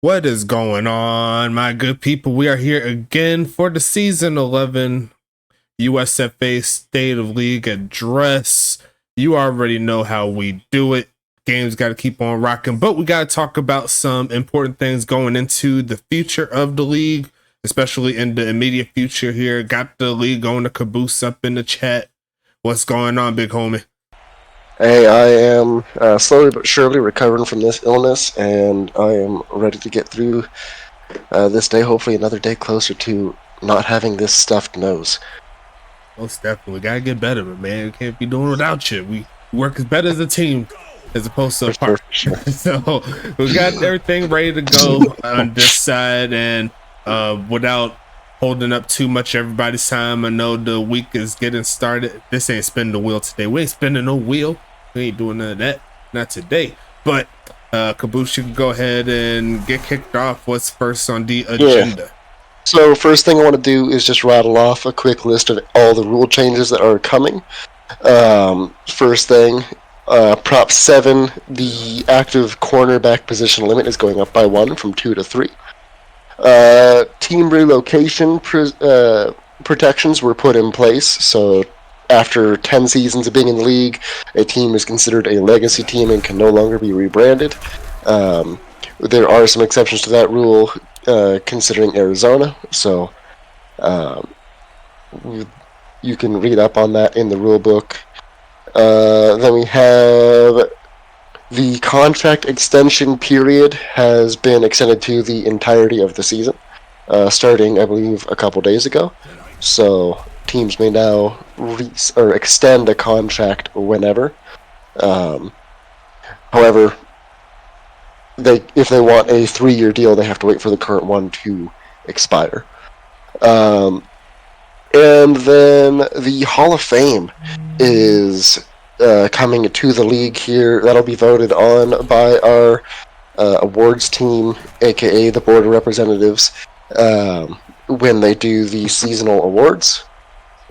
What is going on, my good people? We are here again for the season 11 USFA State of League address. You already know how we do it. Games got to keep on rocking, but we got to talk about some important things going into the future of the league, especially in the immediate future here. Got the league going to caboose up in the chat. What's going on, big homie? Hey, I am slowly but surely recovering from this illness, and I am ready to get through this day, hopefully another day closer to not having this stuffed nose. Most definitely. Gotta get better, but man, we can't be doing without you. We work as better as a team as opposed to apart. Sure. So we got everything ready to go on this side, and without holding up too much everybody's time, I know the week is getting started. This ain't spinning the wheel today. We ain't spinning no wheel. We ain't doing none of that. Not today. But Caboose, you can go ahead and get kicked off. What's first on the agenda? Yeah. So first thing I want to do is just rattle off a quick list of all the rule changes that are coming. First thing, Prop 7, the active cornerback position limit is going up by 1 from 2 to 3. Team relocation protections were put in place, so after 10 seasons of being in the league, a team is considered a legacy team and can no longer be rebranded. There are some exceptions to that rule, considering Arizona, so you can read up on that in the rule book. Then we have the contract extension period has been extended to the entirety of the season, starting, I believe, a couple days ago. So teams may now extend a contract whenever. However, if they want a 3-year deal, they have to wait for the current one to expire. And then the Hall of Fame is coming to the league here. That'll be voted on by our awards team, aka the Board of Representatives, when they do the seasonal awards.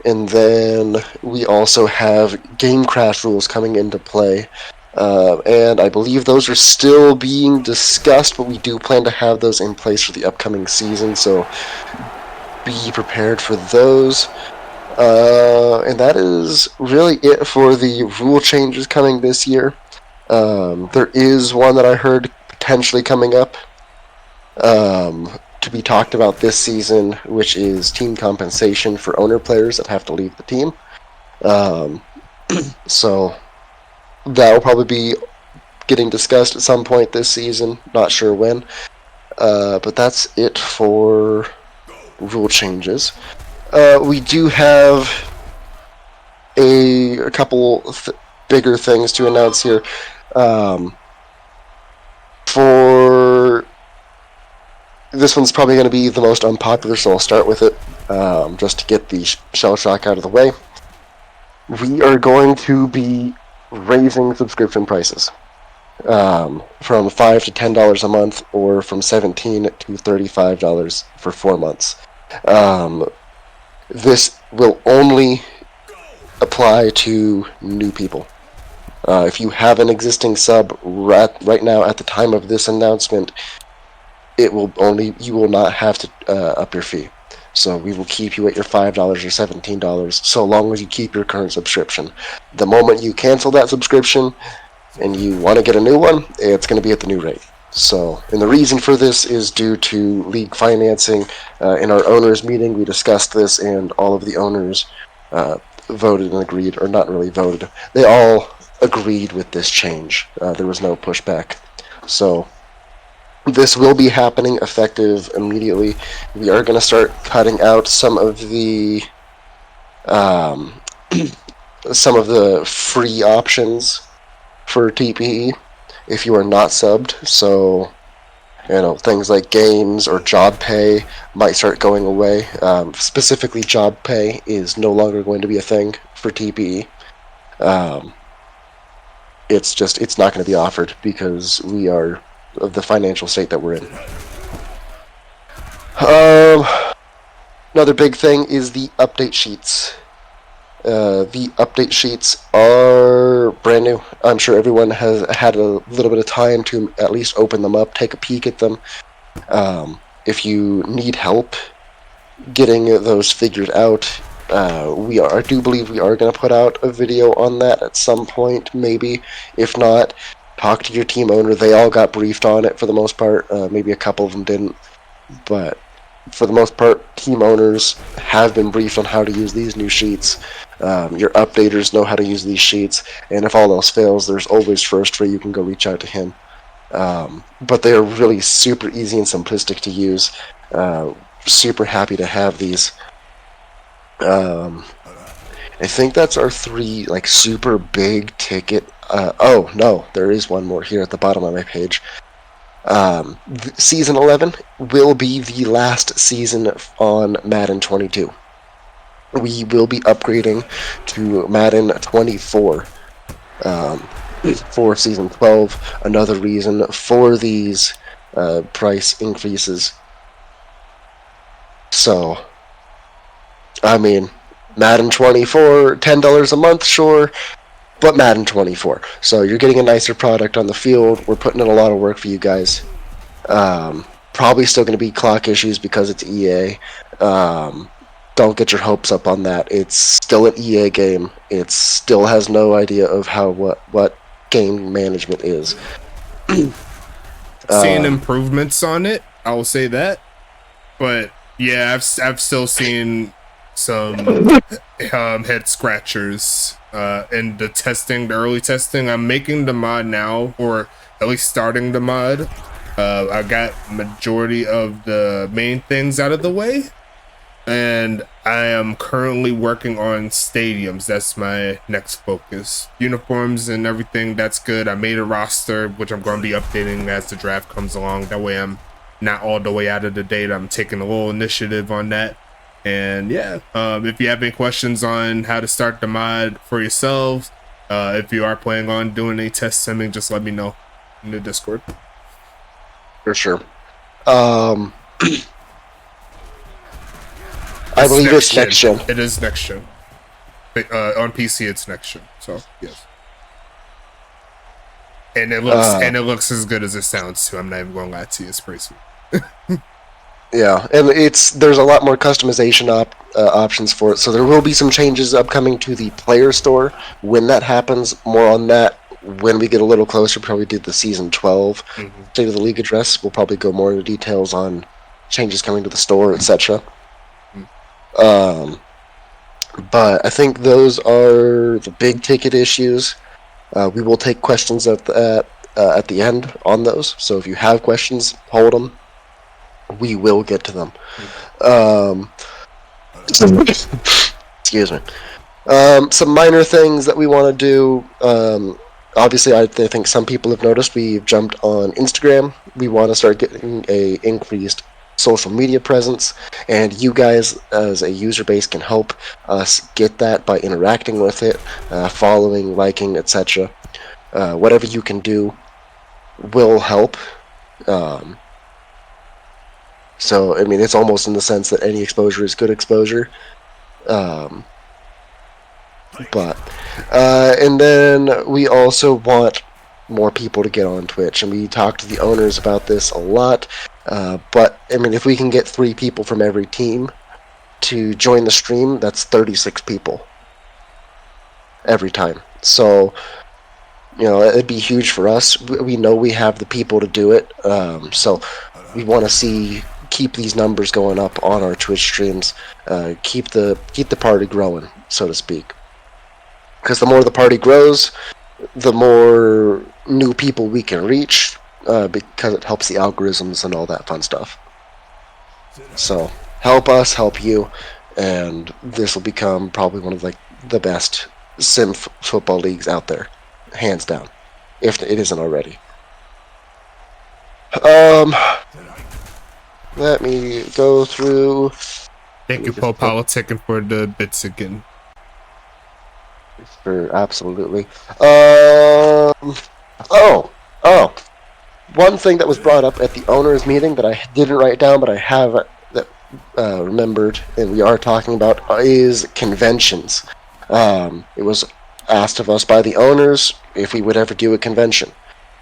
And then we also have game crash rules coming into play. And I believe those are still being discussed, but we do plan to have those in place for the upcoming season, so be prepared for those. And that is really it for the rule changes coming this year. There is one that I heard potentially coming up to be talked about this season, which is team compensation for owner players that have to leave the team. So that will probably be getting discussed at some point this season. Not sure when. But that's it for rule changes. We do have a couple bigger things to announce here. For this one's probably going to be the most unpopular, so I'll start with it, just to get the shell shock out of the way. We are going to be raising subscription prices from $5 to $10 a month, or from $17 to $35 for 4 months. This will only apply to new people. If you have an existing sub right now at the time of this announcement, you will not have to up your fee. So we will keep you at your $5 or $17 so long as you keep your current subscription. The moment you cancel that subscription and you want to get a new one, it's going to be at the new rate. So, and the reason for this is due to league financing. In our owners meeting, we discussed this, and all of the owners voted and agreed, or not really voted. They all agreed with this change. There was no pushback. So this will be happening effective immediately. We are going to start cutting out some of the free options for TPE if you are not subbed. So, things like games or job pay might start going away. Specifically, job pay is no longer going to be a thing for TPE. It's not going to be offered because we are of the financial state that we're in. Another big thing is the update sheets. The update sheets are brand new. I'm sure everyone has had a little bit of time to at least open them up, take a peek at them. If you need help getting those figured out, I do believe we are going to put out a video on that at some point, maybe. If not, talk to your team owner. They all got briefed on it for the most part. Maybe a couple of them didn't, but for the most part, team owners have been briefed on how to use these new sheets. Your updaters know how to use these sheets, and if all else fails, there's always First where you can go reach out to him. But they are really super easy and simplistic to use. Super happy to have these. I think that's our 3 like super big ticket. Oh no, there is one more here at the bottom of my page. Season 11 will be the last season on Madden 22. We will be upgrading to Madden 24 for Season 12. Another reason for these price increases. So, I mean, Madden 24, $10 a month, sure, but Madden 24. So you're getting a nicer product on the field. We're putting in a lot of work for you guys. Probably still going to be clock issues because it's EA. Don't get your hopes up on that. It's still an EA game. It still has no idea of what game management is. Seeing improvements on it, I will say that. But yeah, I've still seen some head scratchers in the early testing. I'm making the mod now, or at least starting the mod. I got majority of the main things out of the way, and I am currently working on stadiums. That's my next focus. Uniforms and everything, that's good. I made a roster, which I'm going to be updating as the draft comes along. That way I'm not all the way out of the date. I'm taking a little initiative on that. And yeah, if you have any questions on how to start the mod for yourselves, if you are planning on doing a test simming, just let me know in the Discord. For sure. I believe it's next gen. It is next gen. On PC, it's next gen. So yes. And it looks as good as it sounds too. I'm not even going to lie to you. It's pretty sweet. Yeah, and there's a lot more customization options for it. So there will be some changes upcoming to the player store. When that happens, more on that when we get a little closer. Probably do the season 12 State of the League address. We'll probably go more into details on changes coming to the store, etc. But I think those are the big ticket issues. We will take questions at the end on those. So if you have questions, hold them. We will get to them. Excuse me. Some minor things that we want to do. Obviously, I think some people have noticed we've jumped on Instagram. We want to start getting a increased social media presence, and you guys as a user base can help us get that by interacting with it, following, liking, etc. Whatever you can do will help. So, I mean, it's almost in the sense that any exposure is good exposure. And then we also want more people to get on Twitch, and we talked to the owners about this a lot. But, I mean, if we can get 3 people from every team to join the stream, that's 36 people every time. So, you know, it'd be huge for us. We know we have the people to do it. So we want to keep these numbers going up on our Twitch streams, keep the party growing, so to speak. Because the more the party grows, the more new people we can reach, because it helps the algorithms and all that fun stuff. So help us, help you, and this will become probably one of the best sim football leagues out there, hands down, if it isn't already. Let me go through. Thank you, Paul Politicking, for the bits again. Absolutely. One thing that was brought up at the owners' meeting that I didn't write down, but I have remembered, and we are talking about, is conventions. It was asked of us by the owners if we would ever do a convention,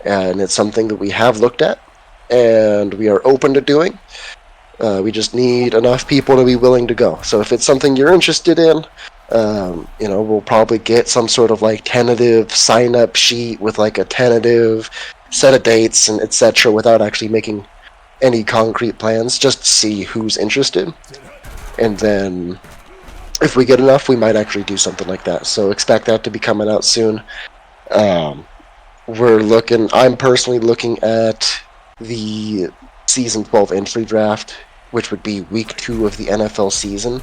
and it's something that we have looked at. and we are open to doing. We just need enough people to be willing to go. So if it's something you're interested in, we'll probably get some sort of like tentative sign-up sheet with like a tentative set of dates and etc. without actually making any concrete plans, just to see who's interested. And then if we get enough, we might actually do something like that. So expect that to be coming out soon. I'm personally looking at the season 12 entry draft, which would be week 2 of the NFL season.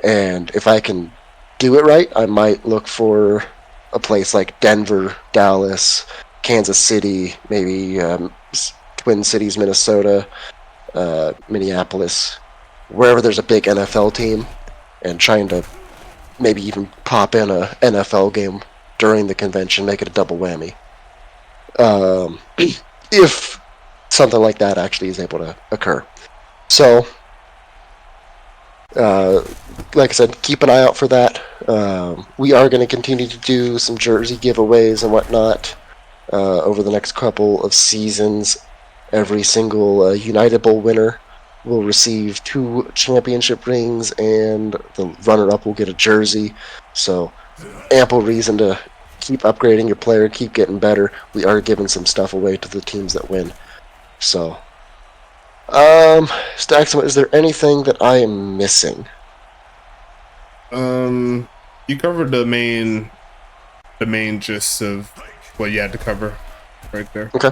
And if I can do it right, I might look for a place like Denver, Dallas, Kansas City, maybe Twin Cities, Minnesota, Minneapolis, wherever there's a big NFL team, and trying to maybe even pop in a NFL game during the convention, make it a double whammy. If something like that actually is able to occur. So, like I said, keep an eye out for that. We are going to continue to do some jersey giveaways and whatnot over the next couple of seasons. Every single United Bowl winner will receive 2 championship rings, and the runner-up will get a jersey. So, ample reason to keep upgrading your player, keep getting better. We are giving some stuff away to the teams that win. So, Staxman, is there anything that I am missing? You covered the main gist of what you had to cover right there. Okay.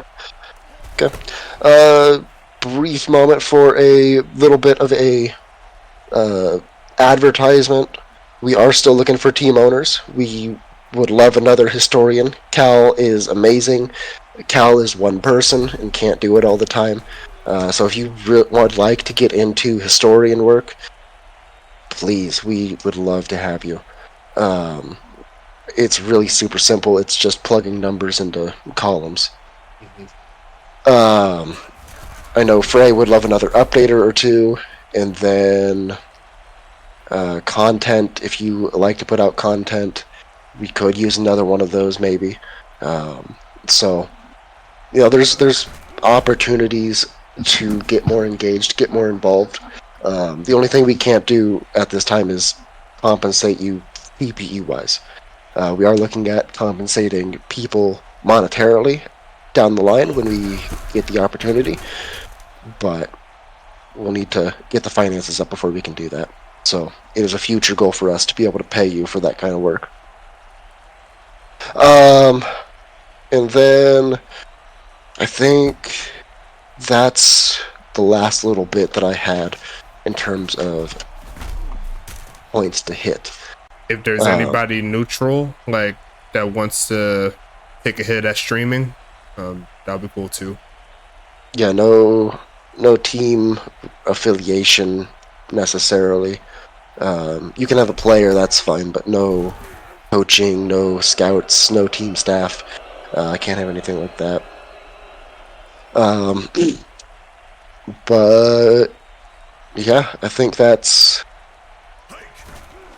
Brief moment for a little bit of a advertisement. We are still looking for team owners. We would love another historian. Cal is amazing. Cal is one person and can't do it all the time. So if you would like to get into historian work, please, we would love to have you. It's really super simple. It's just plugging numbers into columns. I know Frey would love another updater or two, and then content. If you like to put out content, we could use another one of those maybe. So, there's opportunities to get more engaged, get more involved. The only thing we can't do at this time is compensate you PPE-wise. We are looking at compensating people monetarily down the line when we get the opportunity, but we'll need to get the finances up before we can do that. So it is a future goal for us to be able to pay you for that kind of work. And then I think that's the last little bit that I had in terms of points to hit. If there's anybody neutral, like that wants to take a hit at streaming, that'll be cool too. Yeah, no team affiliation necessarily. You can have a player, that's fine, but no coaching, no scouts, no team staff. I can't have anything like that. But yeah, I think that's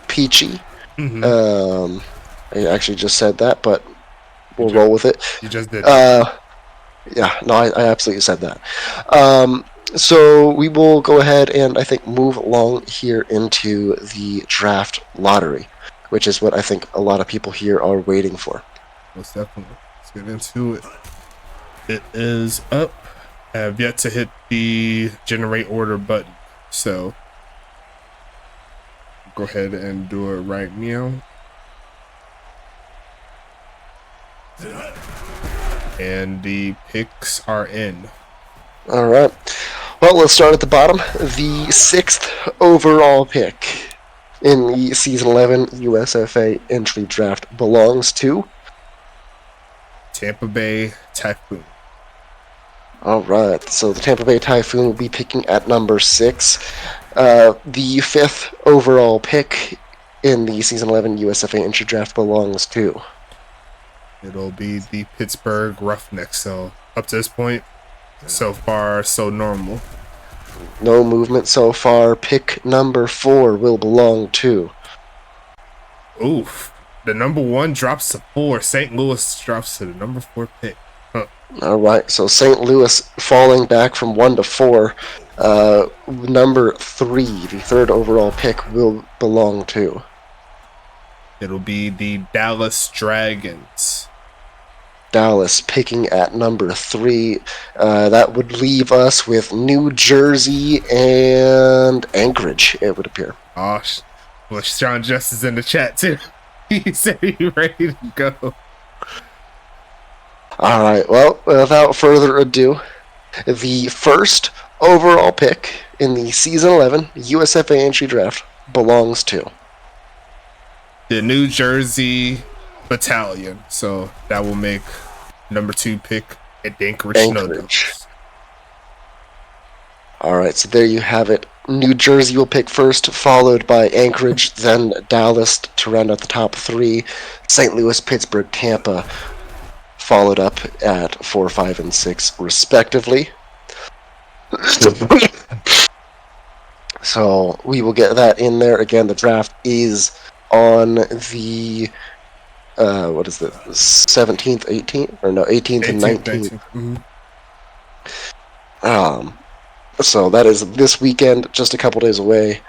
peachy. I actually just said that, but we'll roll with it. You just did. Yeah, no, I absolutely said that. So we will go ahead and I think move along here into the draft lottery, which is what I think a lot of people here are waiting for. Most definitely. Let's get into it. It is up. I have yet to hit the generate order button, so go ahead and do it right now. And the picks are in. All right. Well, let's start at the bottom. The 6th overall pick in the Season 11 USFA entry draft belongs to Tampa Bay Typhoon. All right. So the Tampa Bay Typhoon will be picking at number 6. The 5th overall pick in the Season 11 USFA entry draft belongs to It'll be the Pittsburgh Roughnecks. So up to this point, so far, so normal. No movement so far. Pick number 4 will belong to Oof. The number 1 drops to 4. St. Louis drops to the number 4 pick. Huh. All right, so St. Louis falling back from 1 to 4. Number 3, the third overall pick, will belong to. It'll be the Dallas Dragons. Dallas picking at number 3. That would leave us with New Jersey and Anchorage, it would appear. Oh, well, Sean Just is in the chat too. He said he's ready to go. All right, well, without further ado, the first overall pick in the Season 11 USFA entry draft belongs to the New Jersey Battalion. So that will make number 2 pick at Anchorage. Anchorage. All right, so there you have it. New Jersey will pick first, followed by Anchorage, then Dallas to round out the top 3. St. Louis, Pittsburgh, Tampa, followed up at 4, 5, and 6, respectively. So we will get that in there. Again, the draft is on the 17th, 18th, or no, 18th and 19th. Mm-hmm. So that is this weekend, just a couple days away.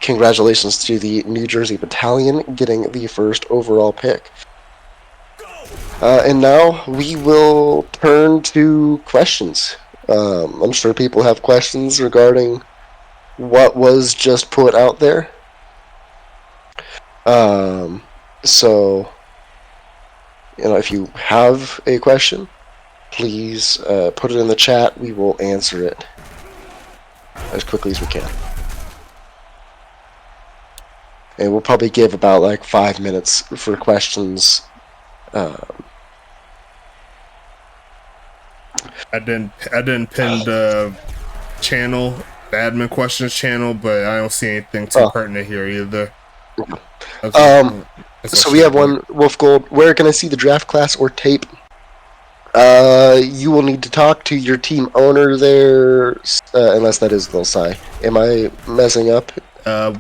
Congratulations to the New Jersey Battalion getting the first overall pick. And now we will turn to questions. I'm sure people have questions regarding what was just put out there. So, if you have a question, please put it in the chat. We will answer it as quickly as we can. And we'll probably give about like 5 minutes for questions. I didn't pin the channel, the admin questions channel, but I don't see anything too pertinent here either. So we have one, Wolf Gold. Where can I see the draft class or tape? You will need to talk to your team owner there, unless that is Lil Sai. Am I messing up? Wolf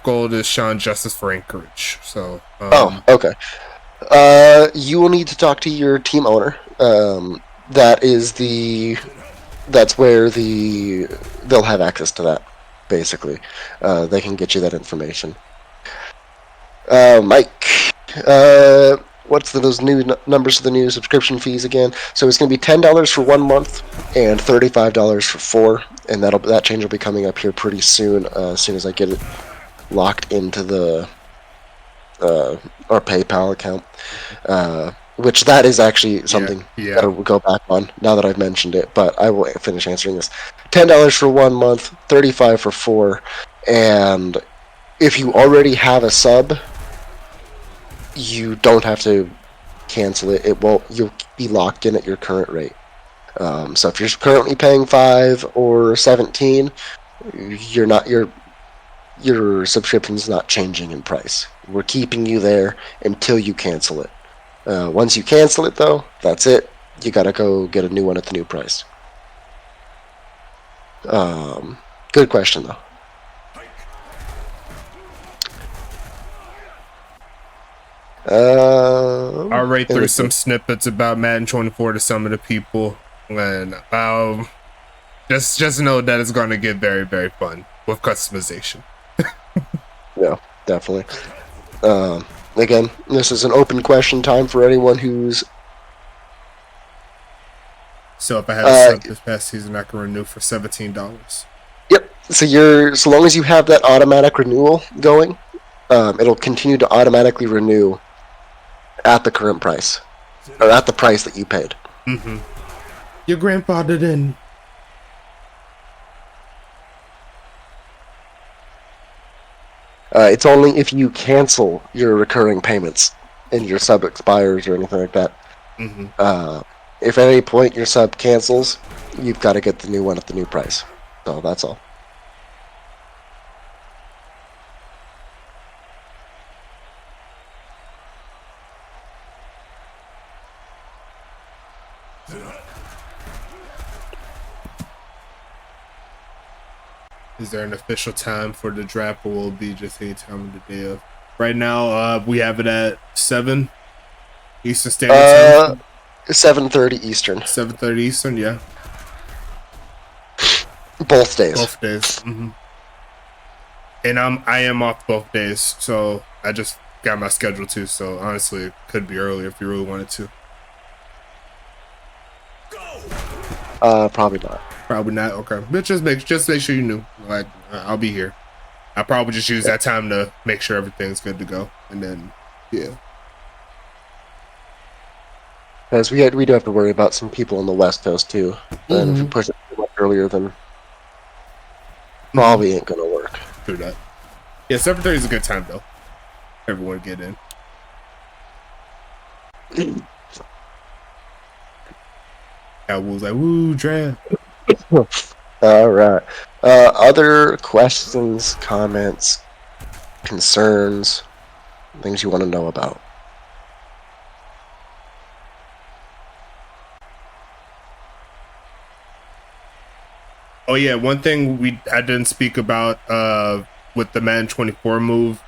Gold is Sean Justice for Anchorage. So. Okay. You will need to talk to your team owner. That's where they'll have access to that. Basically, they can get you that information. Mike, what's those new numbers for the new subscription fees again? So it's going to be $10 for 1 month and $35 for 4, and that change will be coming up here pretty soon. As soon as I get it locked into our PayPal account, which that is actually something that I will go back on now that I've mentioned it. But I will finish answering this. $10 for 1 month, $35 for 4, and if you already have a sub, you don't have to cancel it. You'll be locked in at your current rate. So if you're currently paying 5 or 17, your subscription's not changing in price. We're keeping you there until you cancel it. Once you cancel it, though, that's it. You gotta go get a new one at the new price. Good question, though. I'll rate through some snippets about Madden 24 to some of the people, and just know that it's going to get very, very fun with customization. Yeah, definitely. Again, this is an open question time for anyone who's... So if I have a sub this past season, I can renew for $17. Yep. So long as you have that automatic renewal going, it'll continue to automatically renew at the current price, or at the price that you paid. Mm-hmm. Your grandfather didn't. It's only if you cancel your recurring payments and your sub expires or anything like that. Mm-hmm. If at any point your sub cancels, you've got to get the new one at the new price. So that's all. Is there an official time for the draft, or will it be just any time of the day of? Right now, we have it at 7 Eastern Standard Time. 7:30 Eastern. 7:30 Eastern, yeah. Both days. Both days. Mm-hmm. And I am off both days, so I just got my schedule too. So honestly, it could be earlier if you really wanted to. Probably not. Probably not. Okay, but just make sure you knew. Like I'll be here. I probably just use that time to make sure everything's good to go, and then yeah. Because we do have to worry about some people on the West Coast too. And if we push it too much earlier, then probably ain't gonna work. True that. Yeah, 7:30 is a good time though. Everyone get in. I was like, woo, draft. All right. Other questions, comments, concerns, things you want to know about? Oh yeah, one thing I didn't speak about with the Madden 24 move.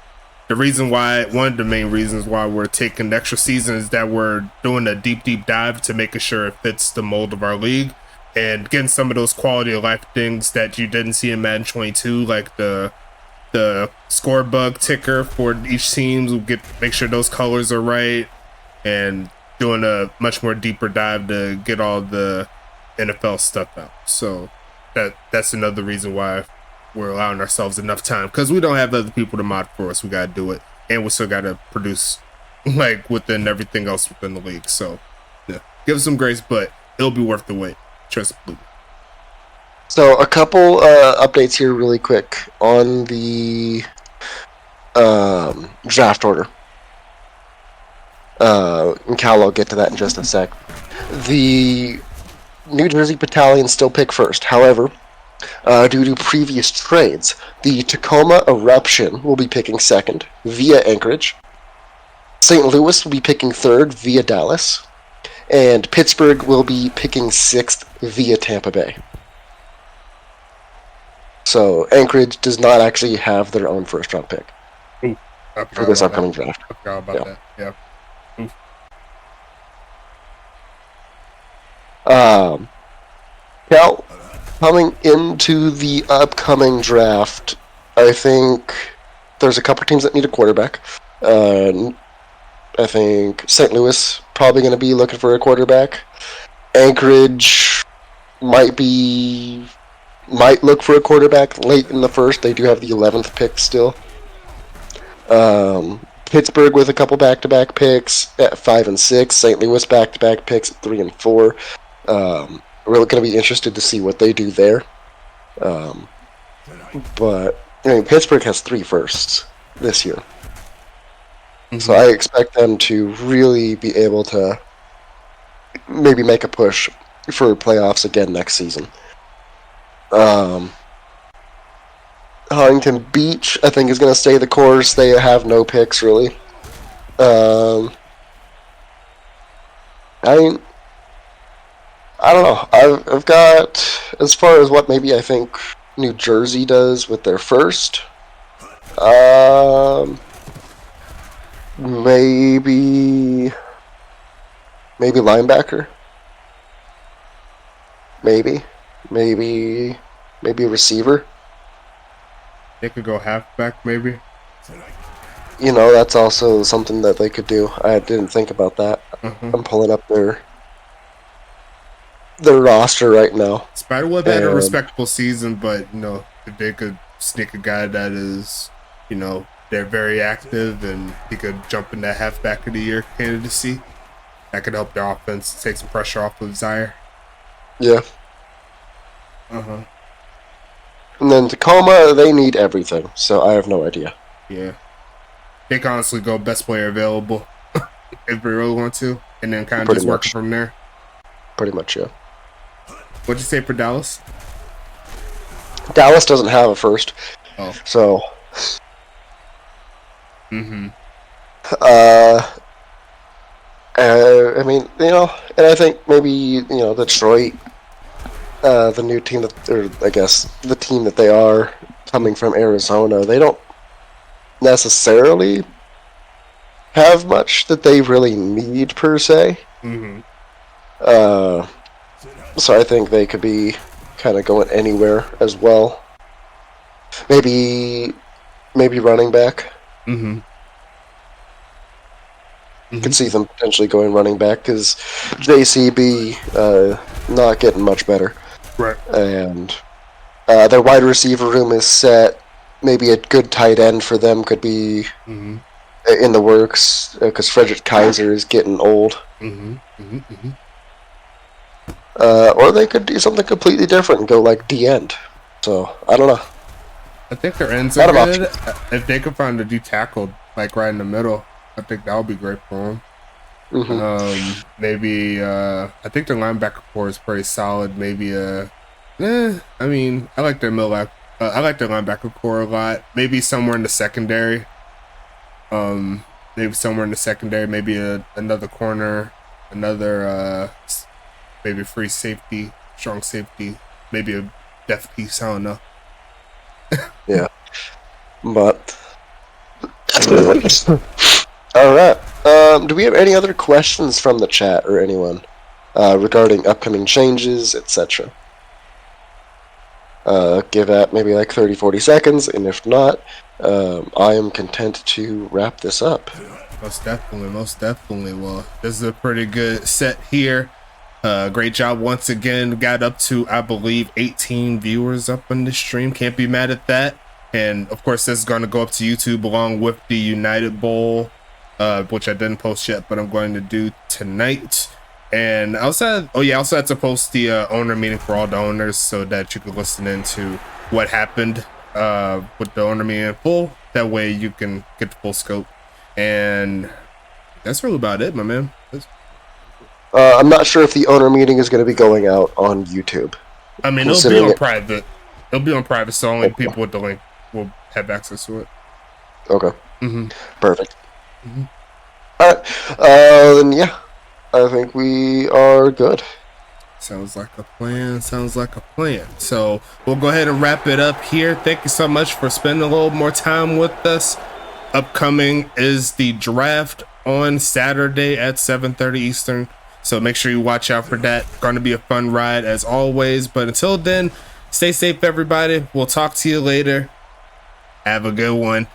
One of the main reasons why we're taking the extra season is that we're doing a deep dive to making sure it fits the mold of our league and getting some of those quality of life things that you didn't see in Madden 22, like the score bug ticker for each team. We'll make sure those colors are right, and doing a much more deeper dive to get all the NFL stuff out. So that's another reason why we're allowing ourselves enough time, because we don't have other people to mod for us. We gotta do it, and we still gotta produce like within everything else within the league. So yeah, give us some grace, but it'll be worth the wait. Trust me. So a couple updates here really quick on the draft order. And Cal, I'll get to that in just a sec. The New Jersey Battalion still pick first. However, due to previous trades, the Tacoma Eruption will be picking second via Anchorage. St. Louis will be picking third via Dallas. And Pittsburgh will be picking sixth via Tampa Bay. So Anchorage does not actually have their own first-round pick for this upcoming draft. I forgot about that. Yeah. Now, coming into the upcoming draft, I think there's a couple teams that need a quarterback. I think St. Louis probably going to be looking for a quarterback. Anchorage might look for a quarterback late in the first. They do have the 11th pick still. Pittsburgh with a couple back-to-back picks at 5 and 6. St. Louis back-to-back picks at 3 and 4. We're going to be interested to see what they do there. But I mean, Pittsburgh has 3 firsts this year. Mm-hmm. So I expect them to really be able to maybe make a push for playoffs again next season. Huntington Beach, I think, is going to stay the course. They have no picks, really. I don't know. I've got, as far as what maybe I think New Jersey does with their first, maybe linebacker, maybe receiver. They could go halfback, maybe. You know, that's also something that they could do. I didn't think about that. Mm-hmm. I'm pulling up their roster right now. Spiderweb had a respectable season, but you know, if they could sneak a guy that is, you know, they're very active and he could jump in that halfback of the year candidacy, that could help their offense take some pressure off of Zaire. Yeah. And then Tacoma, they need everything, so I have no idea. Yeah. They can honestly go best player available if they really want to, and then kind of just work from there. Pretty much, yeah. What'd you say for Dallas? Dallas doesn't have a first. Oh. So. I mean, you know, and I think maybe, you know, Detroit, the new team that, or I guess the team that they are coming from Arizona, they don't necessarily have much that they really need per se. So I think they could be kind of going anywhere as well. Maybe running back. Could see them potentially going running back because JCB not getting much better. Right. And their wide receiver room is set. Maybe a good tight end for them could be in the works because Frederick Kaiser is getting old. Or they could do something completely different and go like D-end. So, I don't know. I think their ends are good. If they could find a D tackle, like right in the middle, I think that would be great for them. Maybe, I think their linebacker core is pretty solid. Maybe, I mean, I like their I like their linebacker core a lot. Maybe somewhere in the secondary. Maybe another corner, maybe free safety, strong safety, maybe a depth piece. I don't know. Yeah, but all right. Do we have any other questions from the chat or anyone regarding upcoming changes, etc.? Give that maybe like 30-40 seconds, and if not, I am content to wrap this up. Most definitely. Well, this is a pretty good set here. Great job once again. Got up to, I believe, 18 viewers up on the stream. Can't be mad at that. And of course, this is going to go up to YouTube along with the United Bowl, which I didn't post yet, but I'm going to do tonight. And I also had to post the owner meeting for all the owners so that you could listen into what happened with the owner meeting in full. That way you can get the full scope. And that's really about it, my man. I'm not sure if the owner meeting is going to be going out on YouTube. I mean, it'll be on private. It'll be on private, so only people with the link will have access to it. Okay. Perfect. All right. Then yeah, I think we are good. Sounds like a plan. So we'll go ahead and wrap it up here. Thank you so much for spending a little more time with us. Upcoming is the draft on Saturday at 7:30 Eastern. So make sure you watch out for that. Going to be a fun ride as always. But until then, stay safe, everybody. We'll talk to you later. Have a good one.